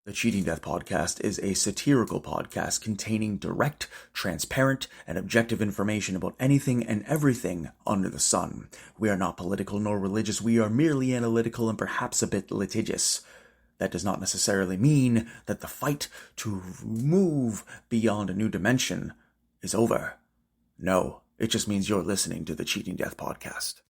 The Cheating Death Podcast is a satirical podcast containing direct, transparent, and objective information about anything and everything under the sun. We are not political nor religious. We are merely analytical and perhaps a bit litigious. That does not necessarily mean that the fight to move beyond a new dimension is over. No, it just means you're listening to the Cheating Death Podcast.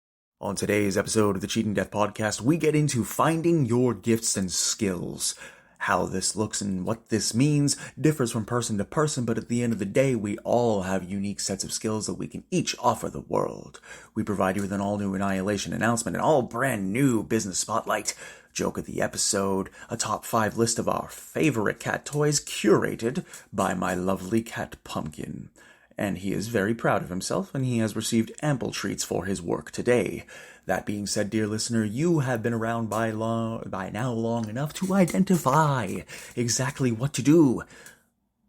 On today's episode of the Cheating Death Podcast, we get into finding your gifts and skills. How this looks and what this means differs from person to person, but at the end of the day, we all have unique sets of skills that we can each offer the world. We provide you with an all-new Annihilation Announcement, an all-brand-new business spotlight, joke of the episode, a top 5 list of our favorite cat toys curated by my lovely cat Pumpkin. And he is very proud of himself, and he has received ample treats for his work today. That being said, dear listener, you have been around by now long enough to identify exactly what to do.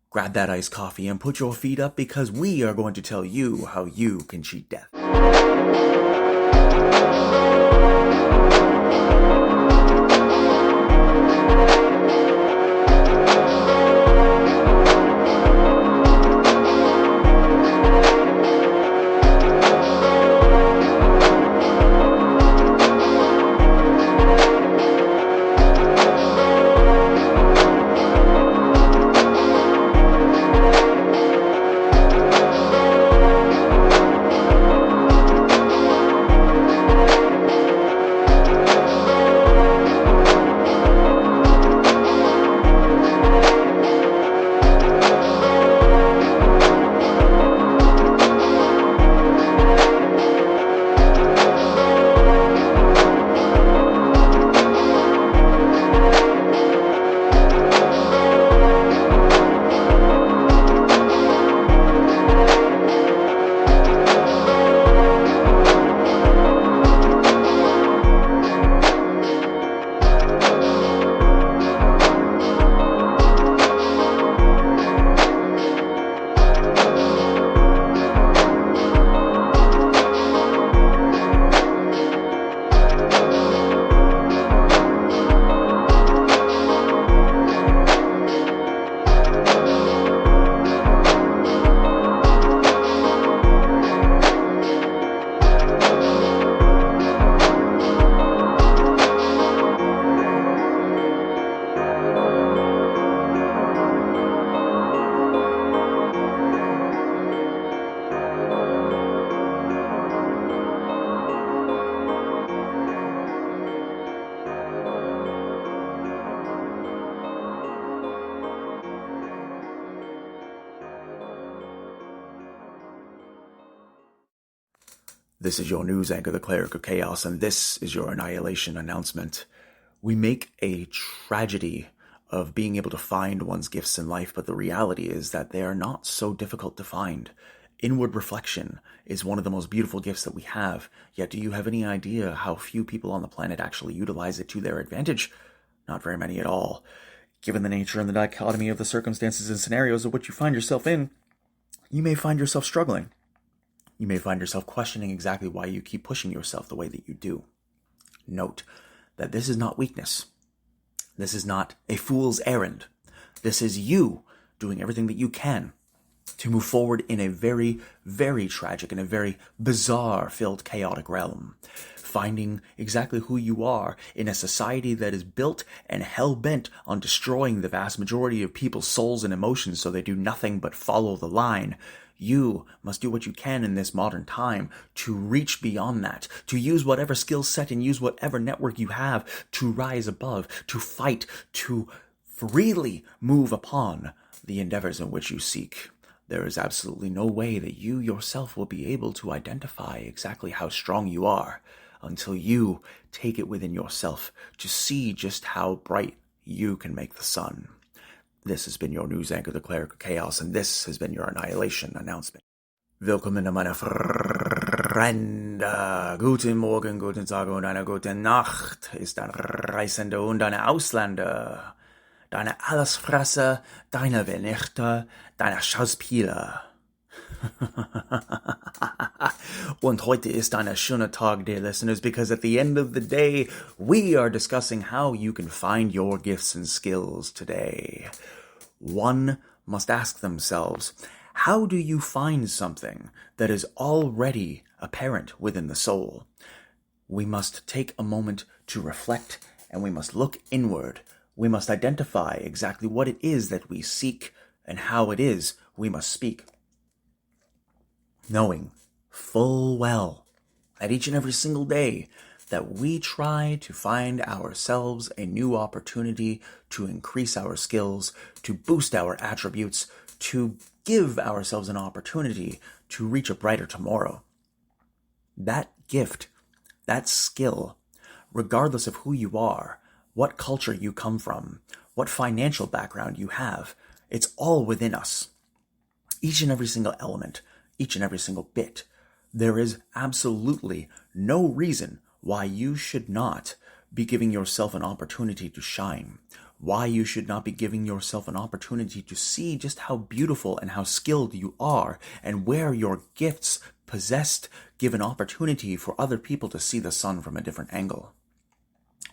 Grab that iced coffee and put your feet up, because we are going to tell you how you can cheat death. This is your news anchor, the Cleric of Chaos, and this is your Annihilation Announcement. We make a tragedy of being able to find one's gifts in life, but the reality is that they are not so difficult to find. Inward reflection is one of the most beautiful gifts that we have, yet do you have any idea how few people on the planet actually utilize it to their advantage? Not very many at all. Given the nature and the dichotomy of the circumstances and scenarios of which you find yourself in, you may find yourself struggling. You may find yourself questioning exactly why you keep pushing yourself the way that you do. Note that this is not weakness. This is not a fool's errand. This is you doing everything that you can to move forward in a very, very tragic and a very bizarre-filled, chaotic realm. Finding exactly who you are in a society that is built and hell-bent on destroying the vast majority of people's souls and emotions so they do nothing but follow the line. You must do what you can in this modern time to reach beyond that, to use whatever skill set and use whatever network you have to rise above, to fight, to freely move upon the endeavors in which you seek. There is absolutely no way that you yourself will be able to identify exactly how strong you are until you take it within yourself to see just how bright you can make the sun. This has been your news anchor, the Cleric of Chaos, and this has been your Annihilation Announcement. Willkommen, meine Freunde. Guten Morgen, guten Tag und eine gute Nacht ist ein Reisender und eine Ausländer. Deine Allesfresser, deine Vernichter, deine Schauspieler. Und heute ist ein schöner Tag, dear listeners, because at the end of the day, we are discussing how you can find your gifts and skills today. One must ask themselves, how do you find something that is already apparent within the soul? We must take a moment to reflect, and we must look inward. We must identify exactly what it is that we seek and how it is we must speak. Knowing full well that each and every single day that we try to find ourselves a new opportunity to increase our skills, to boost our attributes, to give ourselves an opportunity to reach a brighter tomorrow. That gift, that skill, regardless of who you are, what culture you come from, what financial background you have, it's all within us. Each and every single element, each and every single bit. There is absolutely no reason why you should not be giving yourself an opportunity to shine, why you should not be giving yourself an opportunity to see just how beautiful and how skilled you are, and where your gifts possessed give an opportunity for other people to see the sun from a different angle.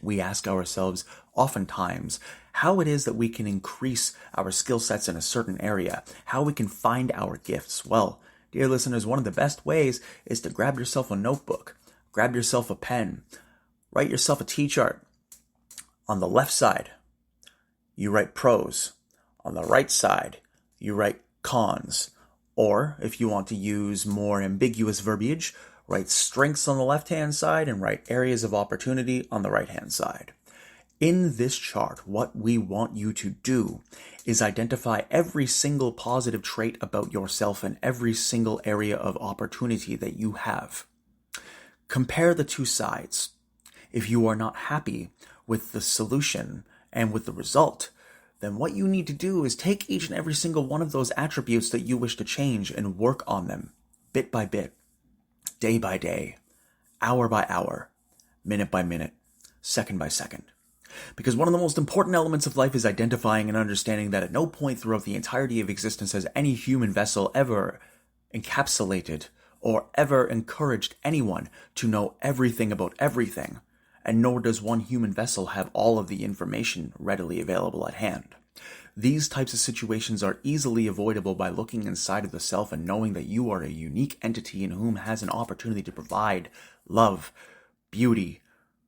We ask ourselves oftentimes how it is that we can increase our skill sets in a certain area, how we can find our gifts. Well, dear listeners, one of the best ways is to grab yourself a notebook, grab yourself a pen, write yourself a T-chart. On the left side, you write pros. On the right side, you write cons. Or, if you want to use more ambiguous verbiage, write strengths on the left-hand side and write areas of opportunity on the right-hand side. In this chart, what we want you to do is identify every single positive trait about yourself and every single area of opportunity that you have. Compare the two sides. If you are not happy with the solution and with the result, then what you need to do is take each and every single one of those attributes that you wish to change and work on them bit by bit, day by day, hour by hour, minute by minute, second by second. Because one of the most important elements of life is identifying and understanding that at no point throughout the entirety of existence has any human vessel ever encapsulated or ever encouraged anyone to know everything about everything, and nor does one human vessel have all of the information readily available at hand. These types of situations are easily avoidable by looking inside of the self and knowing that you are a unique entity in whom has an opportunity to provide love, beauty,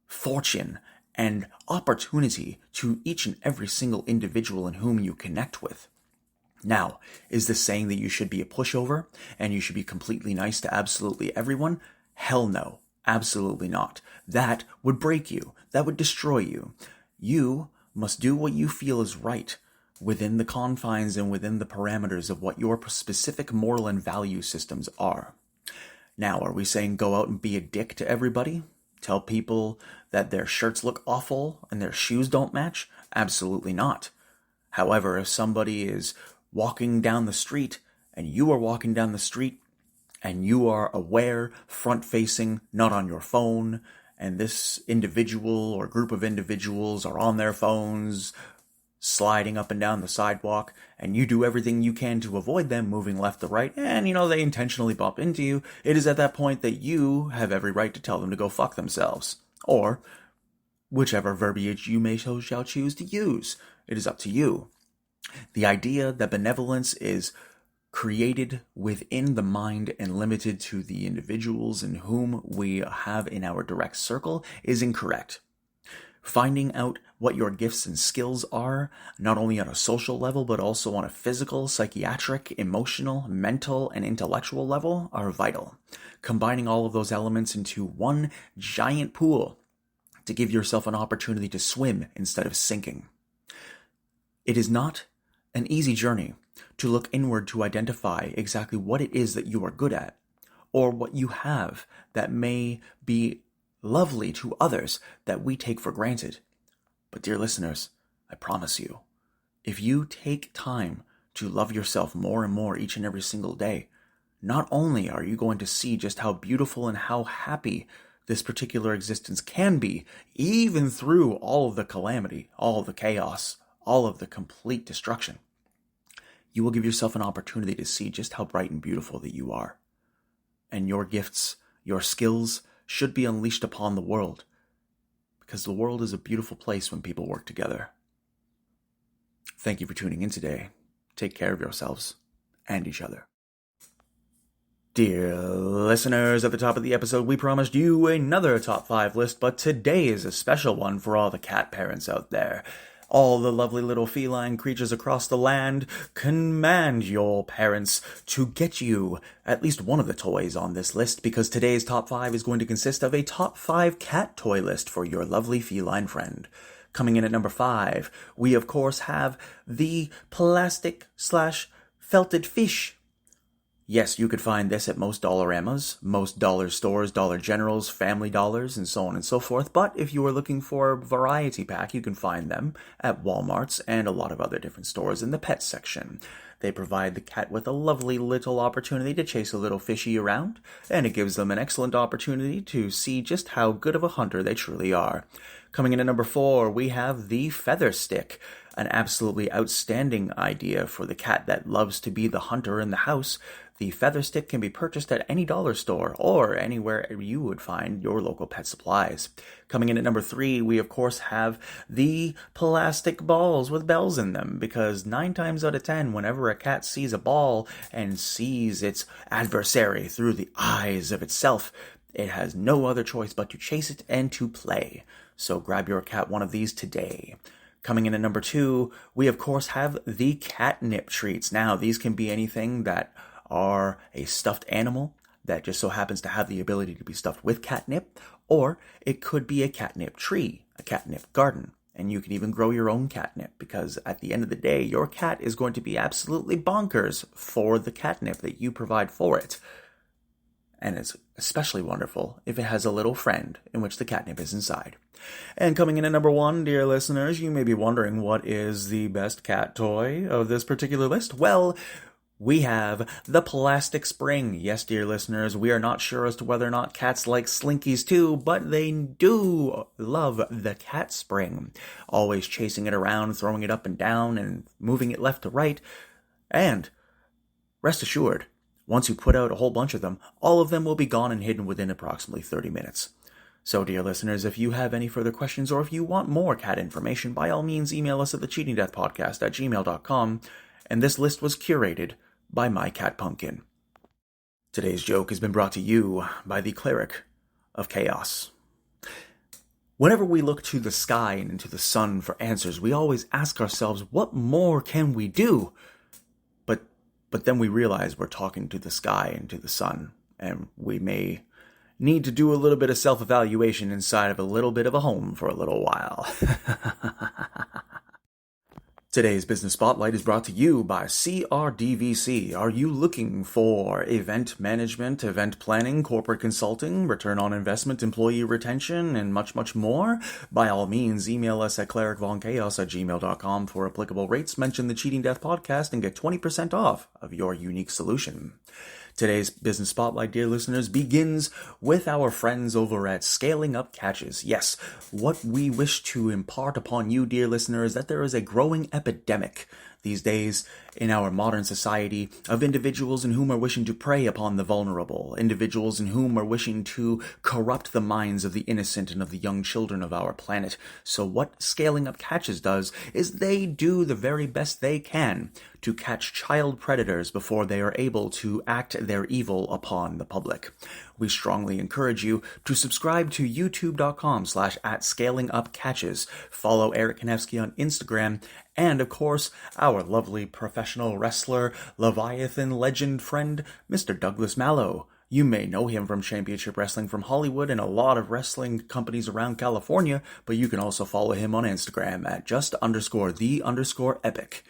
fortune, and opportunity to each and every single individual in whom you connect with. Now, is this saying that you should be a pushover and you should be completely nice to absolutely everyone? Hell no, absolutely not. That would break you. That would destroy you. You must do what you feel is right within the confines and within the parameters of what your specific moral and value systems are. Now, are we saying go out and be a dick to everybody? Tell people that their shirts look awful and their shoes don't match? Absolutely not. However, if somebody is walking down the street and you are walking down the street and you are aware, front-facing, not on your phone, and this individual or group of individuals are on their phones, sliding up and down the sidewalk, and you do everything you can to avoid them moving left to right, and they intentionally bump into you, it is at that point that you have every right to tell them to go fuck themselves. Or whichever verbiage you may shall choose to use. It is up to you. The idea that benevolence is created within the mind and limited to the individuals in whom we have in our direct circle is incorrect. Finding out what your gifts and skills are, not only on a social level, but also on a physical, psychiatric, emotional, mental, and intellectual level, are vital. Combining all of those elements into one giant pool to give yourself an opportunity to swim instead of sinking. It is not an easy journey to look inward to identify exactly what it is that you are good at, or what you have that may be lovely to others that we take for granted. But dear listeners, I promise you, if you take time to love yourself more and more each and every single day, not only are you going to see just how beautiful and how happy this particular existence can be, even through all of the calamity, all of the chaos, all of the complete destruction, you will give yourself an opportunity to see just how bright and beautiful that you are. And your gifts, your skills, should be unleashed upon the world, because the world is a beautiful place when people work together. Thank you for tuning in today. Take care of yourselves and each other. Dear listeners, at the top of the episode, we promised you another top 5 list, but today is a special one for all the cat parents out there. All the lovely little feline creatures across the land, command your parents to get you at least one of the toys on this list, because today's top 5 is going to consist of a top 5 cat toy list for your lovely feline friend. Coming in at number 5, we of course have the plastic/felted fish. Yes, you could find this at most Dollaramas, most dollar stores, Dollar Generals, Family Dollars, and so on and so forth. But if you are looking for a variety pack, you can find them at Walmarts and a lot of other different stores in the pet section. They provide the cat with a lovely little opportunity to chase a little fishy around, and it gives them an excellent opportunity to see just how good of a hunter they truly are. Coming in at number 4, we have the feather stick, an absolutely outstanding idea for the cat that loves to be the hunter in the house. The feather stick can be purchased at any dollar store or anywhere you would find your local pet supplies. Coming in at number 3, we of course have the plastic balls with bells in them, because 9 times out of 10, whenever a cat sees a ball and sees its adversary through the eyes of itself, it has no other choice but to chase it and to play. So grab your cat one of these today. Coming in at number 2, we of course have the catnip treats. Now, these can be anything that are a stuffed animal that just so happens to have the ability to be stuffed with catnip, or it could be a catnip tree, a catnip garden. And you can even grow your own catnip, because at the end of the day, your cat is going to be absolutely bonkers for the catnip that you provide for it. And it's especially wonderful if it has a little friend in which the catnip is inside. And coming in at number 1, dear listeners, you may be wondering what is the best cat toy of this particular list. Well, we have the plastic spring. Yes, dear listeners, we are not sure as to whether or not cats like slinkies too, but they do love the cat spring. Always chasing it around, throwing it up and down, and moving it left to right. And rest assured, once you put out a whole bunch of them, all of them will be gone and hidden within approximately 30 minutes. So, dear listeners, if you have any further questions or if you want more cat information, by all means email us at thecheatingdeathpodcast@gmail.com, and this list was curated by My Cat Pumpkin. Today's joke has been brought to you by the Cleric of Chaos. Whenever we look to the sky and into the sun for answers, we always ask ourselves, what more can we do? But then we realize we're talking to the sky and to the sun, and we may need to do a little bit of self-evaluation inside of a little bit of a home for a little while. Today's Business Spotlight is brought to you by CRDVC. Are you looking for event management, event planning, corporate consulting, return on investment, employee retention, and much, much more? By all means, email us at clericvonchaos@gmail.com for applicable rates. Mention the Cheating Death Podcast and get 20% off of your unique solution. Today's Business Spotlight, dear listeners, begins with our friends over at Scaling Up Catches. Yes, what we wish to impart upon you, dear listeners, is that there is a growing epidemic these days in our modern society of individuals in whom are wishing to prey upon the vulnerable, individuals in whom are wishing to corrupt the minds of the innocent and of the young children of our planet. So what Scaling Up Catches does is they do the very best they can to catch child predators before they are able to act their evil upon the public. We strongly encourage you to subscribe to youtube.com/@scalingupcatches. Follow Eric Kanevsky on Instagram, and of course, our lovely professional wrestler, Leviathan legend friend, Mr. Douglas Mallow. You may know him from Championship Wrestling from Hollywood and a lot of wrestling companies around California, but you can also follow him on Instagram at @just_the_epic.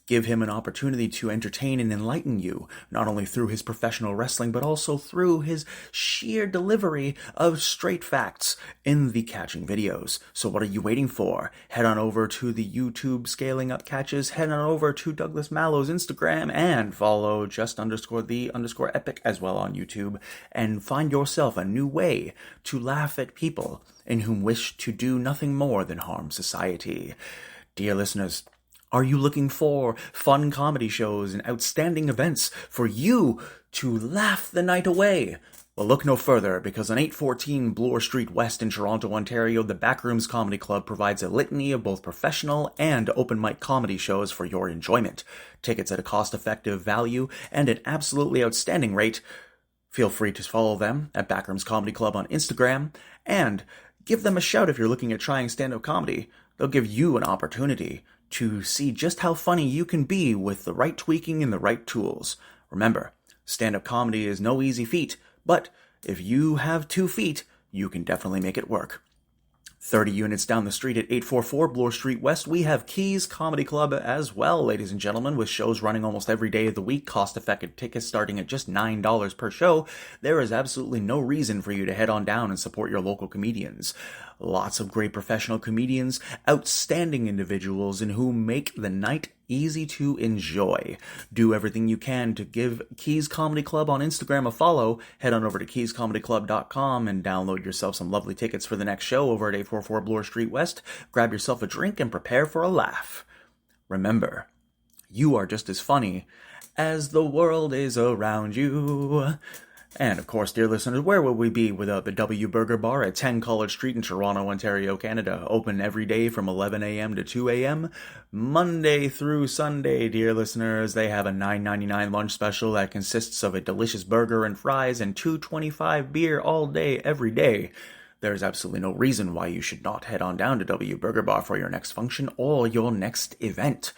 Give him an opportunity to entertain and enlighten you, not only through his professional wrestling, but also through his sheer delivery of straight facts in the catching videos. So what are you waiting for? Head on over to the YouTube Scaling Up Catches, head on over to Douglas Mallow's Instagram, and follow @just_the_epic as well on YouTube, and find yourself a new way to laugh at people in whom wish to do nothing more than harm society. Dear listeners, Are you looking for fun comedy shows and outstanding events for you to laugh the night away? Well, look no further, because on 814 Bloor Street West in Toronto, Ontario, the Backrooms Comedy Club provides a litany of both professional and open mic comedy shows for your enjoyment. Tickets at a cost-effective value and an absolutely outstanding rate. Feel free to follow them at Backrooms Comedy Club on Instagram, and give them a shout if you're looking at trying stand-up comedy. They'll give you an opportunity to see just how funny you can be with the right tweaking and the right tools. Remember, stand-up comedy is no easy feat, but if you have 2 feet, you can definitely make it work. 30 units down the street at 844 Bloor Street West, we have Keys Comedy Club as well, ladies and gentlemen, with shows running almost every day of the week, cost-effective tickets starting at just $9 per show. There is absolutely no reason for you to head on down and support your local comedians. Lots of great professional comedians, outstanding individuals, and who make the night easy to enjoy. Do everything you can to give Keys Comedy Club on Instagram a follow. Head on over to keyscomedyclub.com and download yourself some lovely tickets for the next show over at 844 Bloor Street West. Grab yourself a drink and prepare for a laugh. Remember, you are just as funny as the world is around you. And of course, dear listeners, where would we be without the W Burger Bar at 10 College Street in Toronto, Ontario, Canada? Open every day from 11 a.m. to 2 a.m. Monday through Sunday, dear listeners. They have a $9.99 lunch special that consists of a delicious burger and fries and $2.25 beer all day, every day. There's absolutely no reason why you should not head on down to W Burger Bar for your next function or your next event.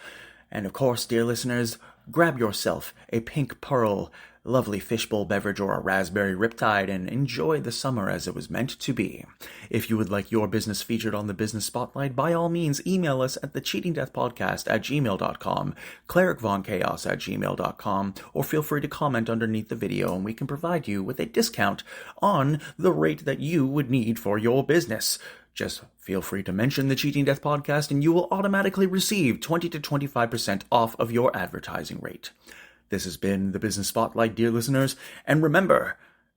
And of course, dear listeners, grab yourself a pink pearl, lovely fishbowl beverage or a raspberry riptide and enjoy the summer as it was meant to be. If you would like your business featured on the Business Spotlight, by all means email us at thecheatingdeathpodcast@gmail.com, clericvonchaos@gmail.com, or feel free to comment underneath the video and we can provide you with a discount on the rate that you would need for your business. Just feel free to mention the Cheating Death Podcast and you will automatically receive 20 to 25% off of your advertising rate. This has been the Business Spotlight, dear listeners, and remember,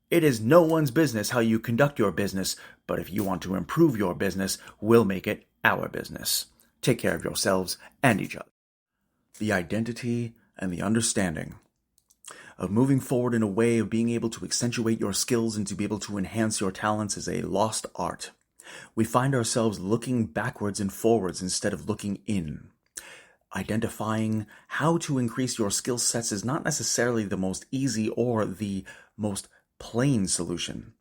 it is no one's business how you conduct your business, but if you want to improve your business, we'll make it our business. Take care of yourselves and each other. The identity and the understanding of moving forward in a way of being able to accentuate your skills and to be able to enhance your talents is a lost art. We find ourselves looking backwards and forwards instead of looking in. Identifying how to increase your skill sets is not necessarily the most easy or the most plain solution.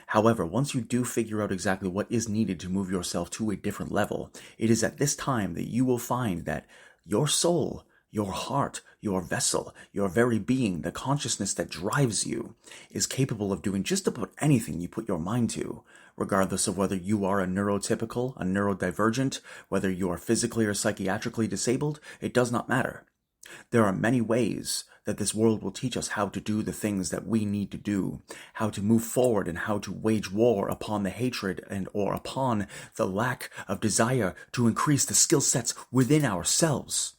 However, once you do figure out exactly what is needed to move yourself to a different level, it is at this time that you will find that your soul, your heart, your vessel, your very being, the consciousness that drives you, is capable of doing just about anything you put your mind to, regardless of whether you are a neurotypical, a neurodivergent, whether you are physically or psychiatrically disabled, it does not matter. There are many ways that this world will teach us how to do the things that we need to do, how to move forward and how to wage war upon the hatred and or upon the lack of desire to increase the skill sets within ourselves.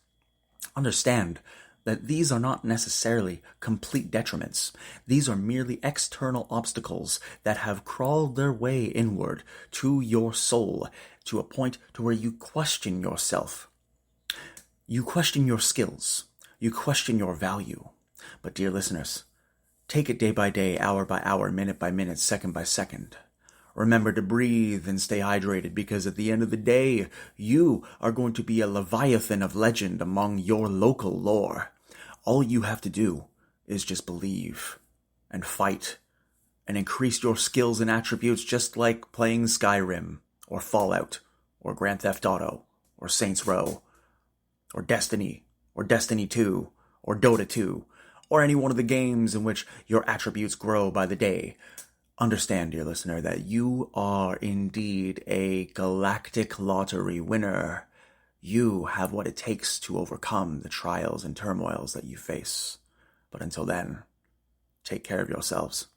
Understand that these are not necessarily complete detriments. These are merely external obstacles that have crawled their way inward to your soul to a point to where you question yourself. You question your skills. You question your value. But dear listeners, take it day by day, hour by hour, minute by minute, second by second. Remember to breathe and stay hydrated, because at the end of the day, you are going to be a leviathan of legend among your local lore. All you have to do is just believe and fight and increase your skills and attributes, just like playing Skyrim or Fallout or Grand Theft Auto or Saints Row or Destiny 2 or Dota 2 or any one of the games in which your attributes grow by the day. Understand, dear listener, that you are indeed a galactic lottery winner. You have what it takes to overcome the trials and turmoils that you face. But until then, take care of yourselves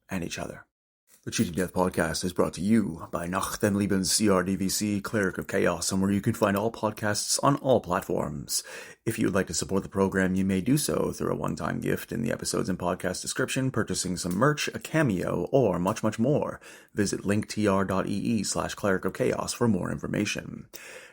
and each other. The Cheating Death Podcast is brought to you by Nacht and Lebens CRDVC, Cleric of Chaos, and where you can find all podcasts on all platforms. If you would like to support the program, you may do so through a one-time gift in the episodes and podcast description, purchasing some merch, a cameo, or much more. Visit linktr.ee/Cleric of Chaos for more information.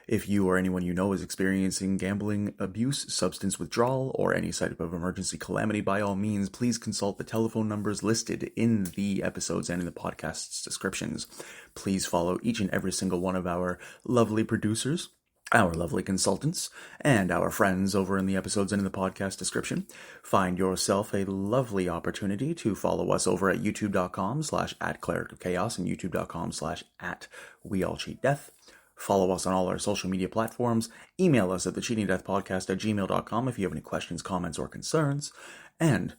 If you or anyone you know is experiencing gambling abuse, substance withdrawal, or any type of emergency calamity, by all means, please consult the telephone numbers listed in the episodes and in the podcast's descriptions. Please follow each and every single one of our lovely producers, our lovely consultants, and our friends over in the episodes and in the podcast description. Find yourself a lovely opportunity to follow us over at youtube.com/@clericofchaos and youtube.com/@weallcheatdeath. Follow us on all our social media platforms. Email us at thecheatingdeathpodcast@gmail.com if you have any questions, comments, or concerns. And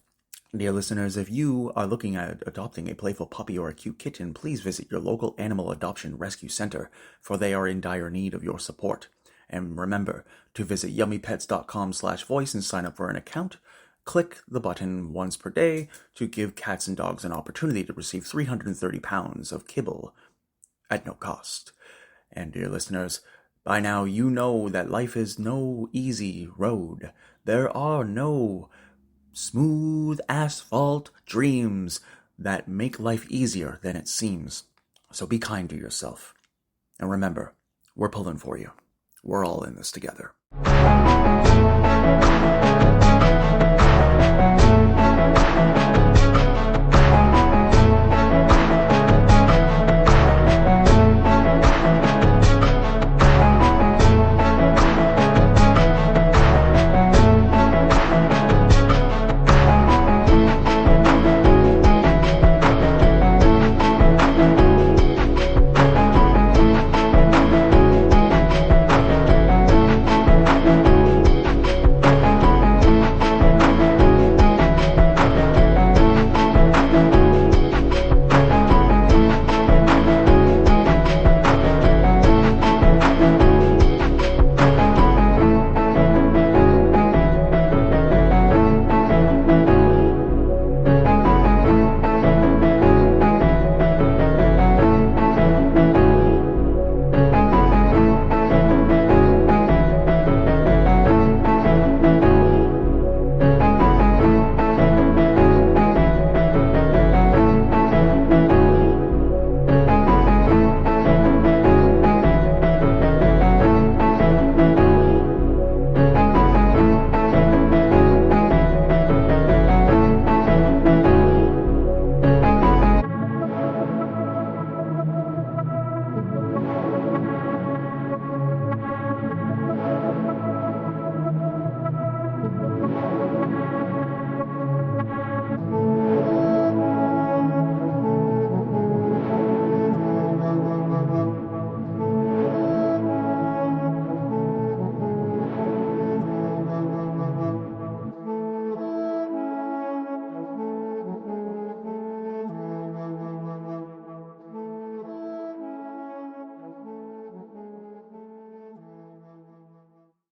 dear listeners, if you are looking at adopting a playful puppy or a cute kitten, please visit your local animal adoption rescue center, for they are in dire need of your support. And remember to visit yummypets.com/voice and sign up for an account. Click the button once per day to give cats and dogs an opportunity to receive 330 pounds of kibble at no cost. And dear listeners, by now you know that life is no easy road. There are no smooth asphalt dreams that make life easier than it seems. So be kind to yourself. And remember, we're pulling for you. We're all in this together.